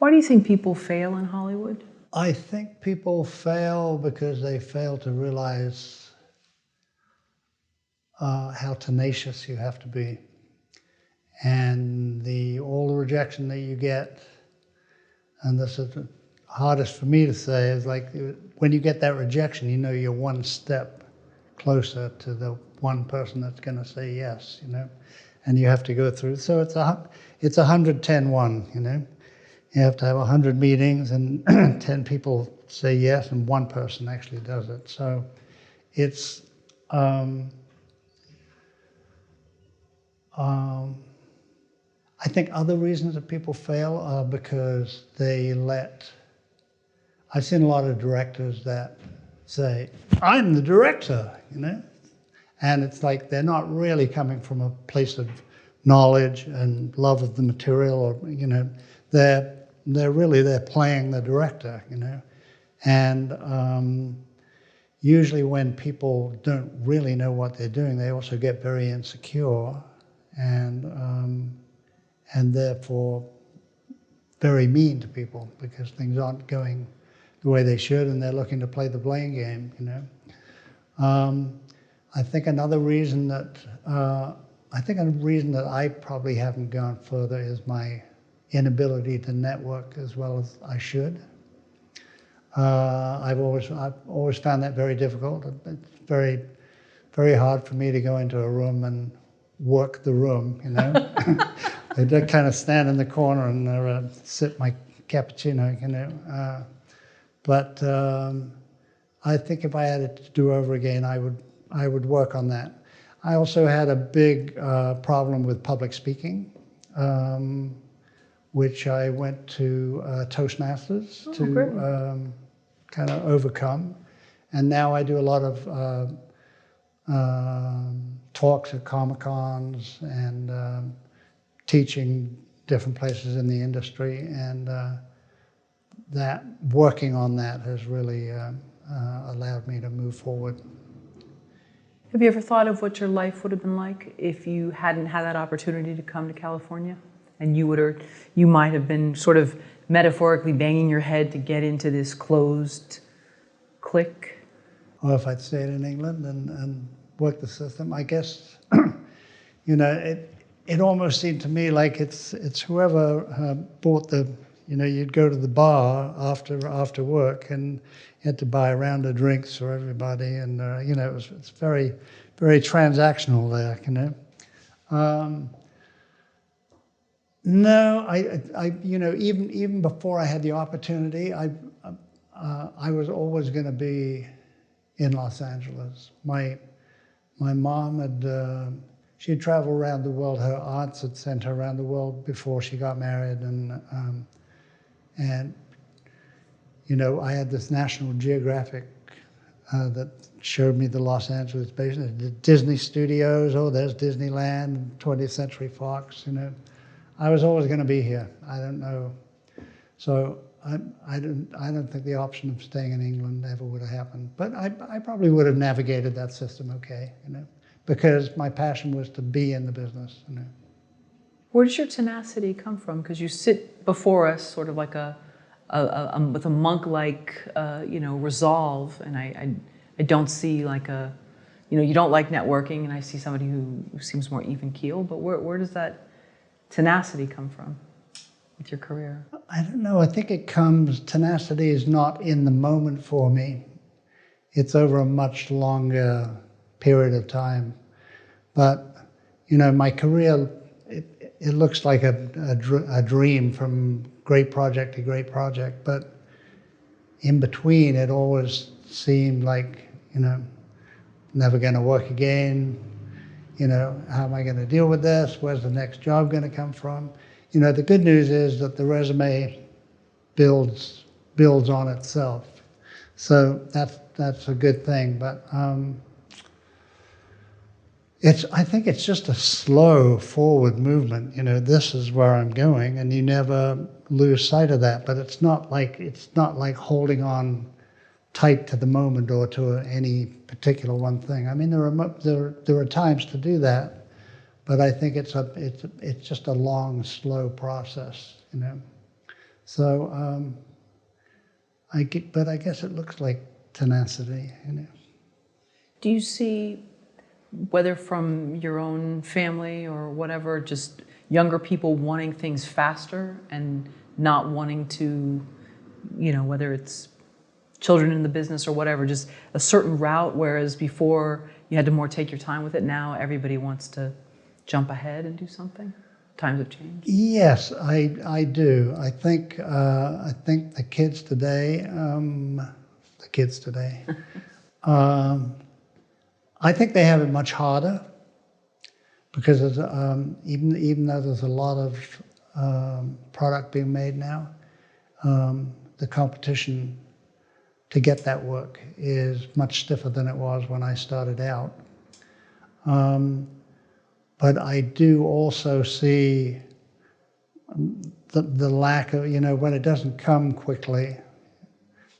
Why do you think people fail in Hollywood? I think people fail because they fail to realize how tenacious you have to be. And all the rejection that you get, and this is the hardest for me to say, is like when you get that rejection, you know you're one step closer to the one person that's going to say yes, you know, and you have to go through. So it's 110-1, you know. You have to have 100 meetings and 10 people say yes and one person actually does it. So it's, I think other reasons that people fail are because I've seen a lot of directors that say, I'm the director, you know? And it's like they're not really coming from a place of knowledge and love of the material, or, you know, they're playing the director, you know? And usually when people don't really know what they're doing, they also get very insecure and therefore very mean to people because things aren't going the way they should and they're looking to play the blame game, you know? I think another reason that I probably haven't gone further is my inability to network as well as I should. I've always found that very difficult. It's very, very hard for me to go into a room and work the room, you know. I do kind of stand in the corner and sip my cappuccino, you know. But I think if I had it to do over again, I would work on that. I also had a big problem with public speaking, which I went to Toastmasters to kind of overcome. And now I do a lot of talks at Comic-Cons and teaching different places in the industry. And that working on that has really allowed me to move forward. Have you ever thought of what your life would have been like if you hadn't had that opportunity to come to California? And you might have been sort of metaphorically banging your head to get into this closed clique? Or if I'd stayed in England and worked the system, I guess, you know, it almost seemed to me like it's whoever bought the, you know, you'd go to the bar after work and you had to buy a round of drinks for everybody, and you know, it's very, very transactional there, you know. No, I you know, even before I had the opportunity, I was always going to be in Los Angeles. My mom had she had traveled around the world. Her aunts had sent her around the world before she got married, and you know, I had this National Geographic that showed me the Los Angeles basin, the Disney studios. Oh, there's Disneyland, 20th Century Fox. You know, I was always going to be here. I don't know, so I don't think the option of staying in England ever would have happened. But I probably would have navigated that system okay, you know, because my passion was to be in the business. You know. Where does your tenacity come from? Because you sit before us sort of like with a monk-like, you know, resolve, and I don't see like a, you know, you don't like networking, and I see somebody who seems more even-keeled, but where does that tenacity come from with your career? I don't know, I think tenacity is not in the moment for me. It's over a much longer period of time. But, you know, my career, it looks like a dream from great project to great project, but in between it always seemed like, you know, never going to work again. You know, how am I going to deal with this? Where's the next job going to come from? You know, the good news is that the resume builds on itself. So that's a good thing. But I think it's just a slow forward movement. You know, this is where I'm going, and you never lose sight of that. But it's not like holding on tight to the moment or to any particular one thing. I mean, there are times to do that, but I think it's just a long, slow process. You know, So, but I guess it looks like tenacity, you know. Do you see, whether from your own family or whatever, just younger people wanting things faster and not wanting to, you know, whether it's children in the business or whatever, just a certain route, whereas before you had to more take your time with it, now everybody wants to jump ahead and do something? Times have changed. Yes, I do. I think the kids today, I think they have it much harder because even though there's a lot of product being made now, the competition to get that work is much stiffer than it was when I started out. But I do also see the lack of, you know, when it doesn't come quickly,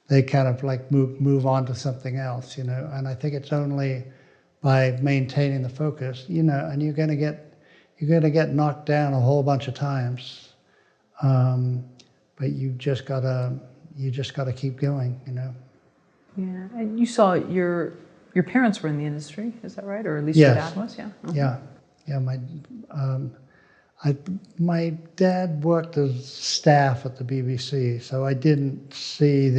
they kind of like move on to something else, you know. And I think it's only by maintaining the focus, you know, and you're going to get knocked down a whole bunch of times, but you just gotta keep going, you know. Yeah, and you saw your parents were in the industry, is that right? Or at least Yes. your dad was, yeah? Mm-hmm. Yeah. My dad worked as staff at the BBC, so I didn't see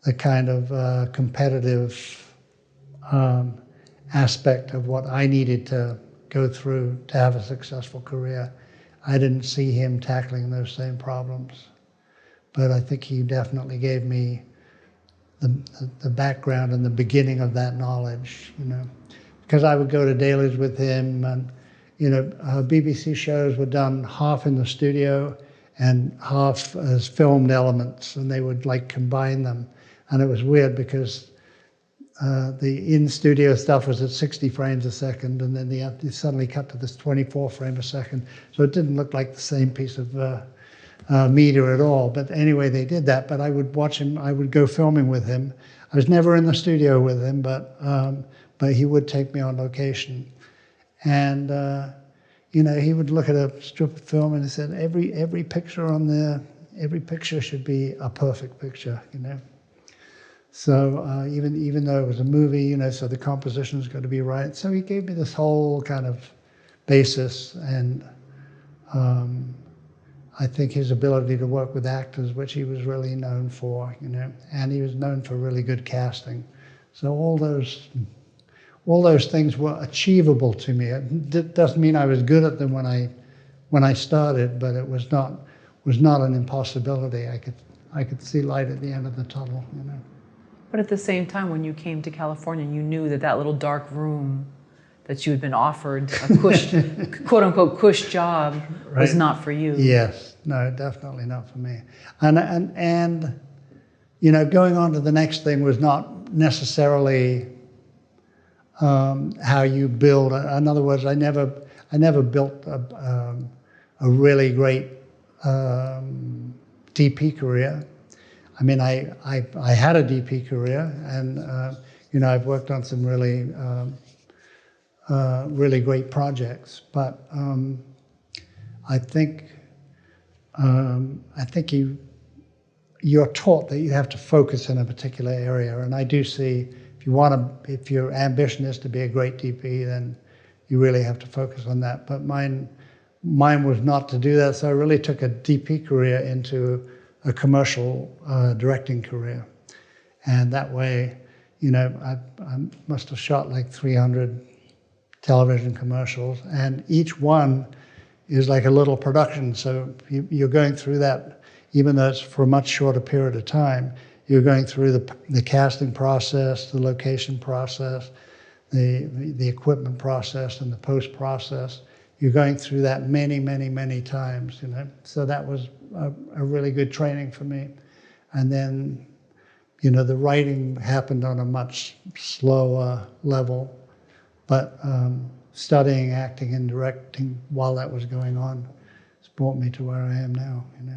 the kind of competitive aspect of what I needed to go through to have a successful career. I didn't see him tackling those same problems, but I think he definitely gave me the background and the beginning of that knowledge, you know, because I would go to dailies with him, and you know, BBC shows were done half in the studio and half as filmed elements, and they would like combine them, and it was weird because the in-studio stuff was at 60 frames a second, and then they suddenly cut to this 24 frame a second, so it didn't look like the same piece of media at all. But anyway, they did that. But I would watch him. I would go filming with him. I was never in the studio with him, but he would take me on location, and you know, he would look at a strip of film and he said, every picture on there, every picture should be a perfect picture, you know. So even though it was a movie, you know, so the composition's got to be right. So he gave me this whole kind of basis, and I think his ability to work with actors, which he was really known for, you know, and he was known for really good casting. So all those things were achievable to me. It doesn't mean I was good at them when I started, but it was not an impossibility. I could see light at the end of the tunnel, you know. But at the same time, when you came to California, you knew that little dark room that you had been offered a quote unquote cush job was not for you. Yes, no, definitely not for me. And you know, going on to the next thing was not necessarily how you build. In other words, I never built a really great DP career. I mean, I had a DP career, and you know, I've worked on some really really great projects. But I think you're taught that you have to focus in a particular area, and I do see if your ambition is to be a great DP, then you really have to focus on that. But mine was not to do that, so I really took a DP career into a commercial directing career, and that way, you know, I must have shot like 300 television commercials, and each one is like a little production. So you're going through that, even though it's for a much shorter period of time. You're going through the casting process, the location process, the equipment process, and the post process. You're going through that many, many, many times, you know. So that was a really good training for me. And then, you know, the writing happened on a much slower level, but studying acting and directing while that was going on has brought me to where I am now, you know.